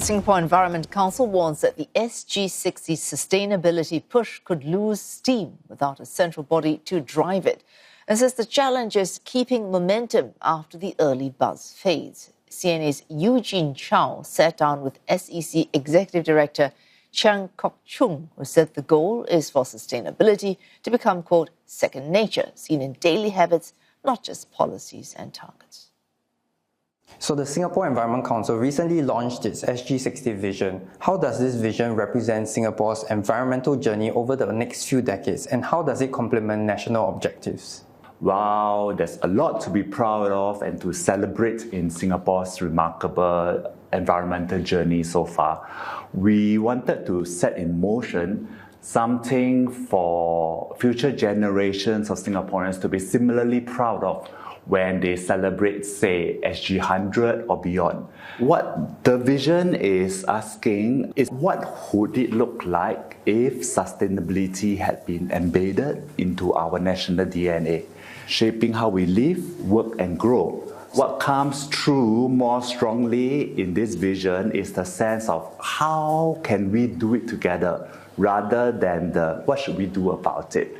The Singapore Environment Council warns that the SG60 sustainability push could lose steam without a central body to drive it, and says the challenge is keeping momentum after the early buzz fades. CNA's Eugene Chow sat down with SEC Executive Director Chung, who said the goal is for sustainability to become, quote, second nature, seen in daily habits, not just policies and targets. So the Singapore Environment Council recently launched its SG60 vision. How does this vision represent Singapore's environmental journey over the next few decades, and how does it complement national objectives? Wow, there's a lot to be proud of and to celebrate in Singapore's remarkable environmental journey so far. We wanted to set in motion something for future generations of Singaporeans to be similarly proud of when they celebrate, say, SG100 or beyond. What the vision is asking is, what would it look like if sustainability had been embedded into our national DNA, shaping how we live, work and grow? What comes through more strongly in this vision is the sense of how can we do it together rather than the what should we do about it.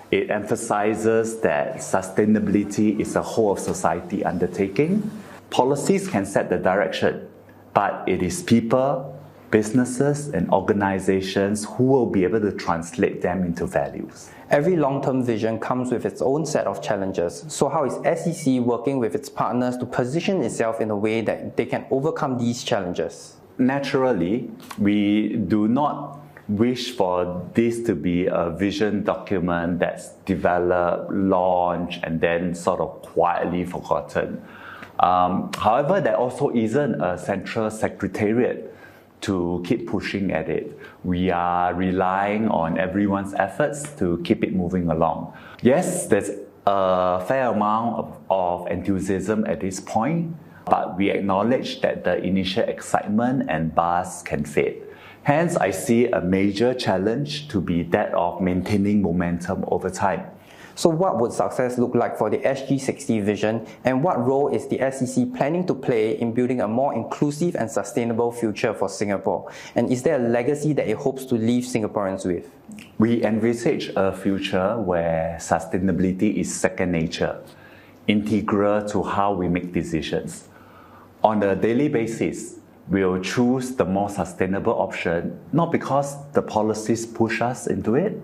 It emphasizes that sustainability is a whole of society undertaking. Policies can set the direction, but it is people, businesses, and organizations who will be able to translate them into values. Every long-term vision comes with its own set of challenges. So how is SEC working with its partners to position itself in a way that they can overcome these challenges? Naturally, we do not wish for this to be a vision document that's developed, launched, and then sort of quietly forgotten. However, there also isn't a central secretariat to keep pushing at it. We are relying on everyone's efforts to keep it moving along. Yes, there's a fair amount of enthusiasm at this point, but we acknowledge that the initial excitement and buzz can fade. Hence, I see a major challenge to be that of maintaining momentum over time. So what would success look like for the SG60 vision, and what role is the SEC planning to play in building a more inclusive and sustainable future for Singapore? And is there a legacy that it hopes to leave Singaporeans with? We envisage a future where sustainability is second nature, integral to how we make decisions. On a daily basis, we'll choose the more sustainable option, not because the policies push us into it,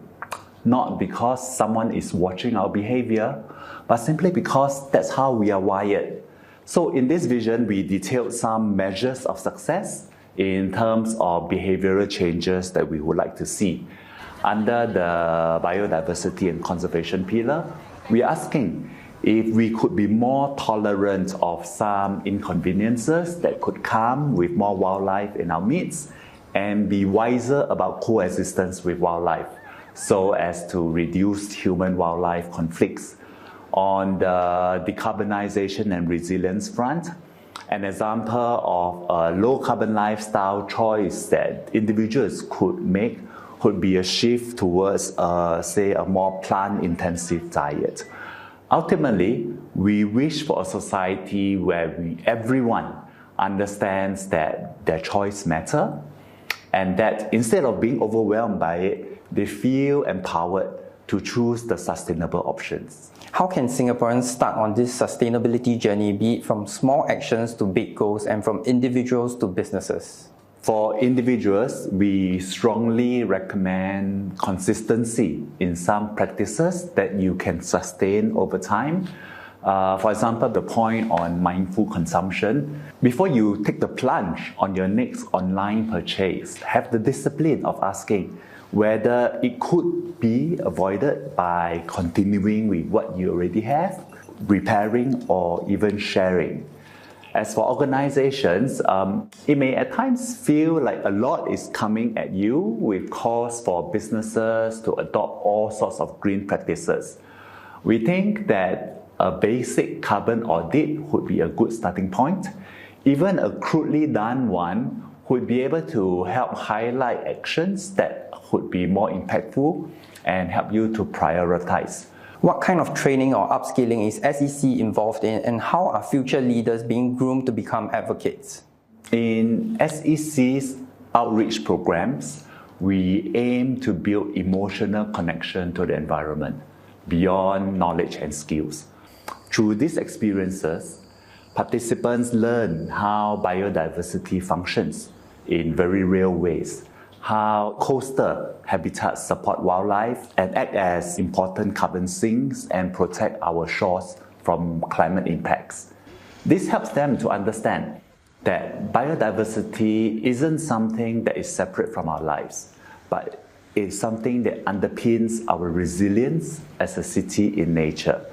not because someone is watching our behavior, but simply because that's how we are wired. So in this vision, we detailed some measures of success in terms of behavioral changes that we would like to see. Under the biodiversity and conservation pillar, we're asking if we could be more tolerant of some inconveniences that could come with more wildlife in our midst, and be wiser about coexistence with wildlife so as to reduce human-wildlife conflicts. On the decarbonization and resilience front, an example of a low-carbon lifestyle choice that individuals could make could be a shift towards, say, a more plant-intensive diet. Ultimately, we wish for a society where everyone understands that their choice matters, and that instead of being overwhelmed by it, they feel empowered to choose the sustainable options. How can Singaporeans start on this sustainability journey, be it from small actions to big goals and from individuals to businesses? For individuals, we strongly recommend consistency in some practices that you can sustain over time. For example, the point on mindful consumption. Before you take the plunge on your next online purchase, have the discipline of asking whether it could be avoided by continuing with what you already have, repairing, or even sharing. As for organizations, it may at times feel like a lot is coming at you with calls for businesses to adopt all sorts of green practices. We think that a basic carbon audit would be a good starting point. Even a crudely done one would be able to help highlight actions that would be more impactful and help you to prioritize. What kind of training or upskilling is SEC involved in, and how are future leaders being groomed to become advocates? In SEC's outreach programs, we aim to build emotional connection to the environment beyond knowledge and skills. Through these experiences, participants learn how biodiversity functions in very real ways, how coastal habitats support wildlife and act as important carbon sinks and protect our shores from climate impacts. This helps them to understand that biodiversity isn't something that is separate from our lives, but is something that underpins our resilience as a city in nature.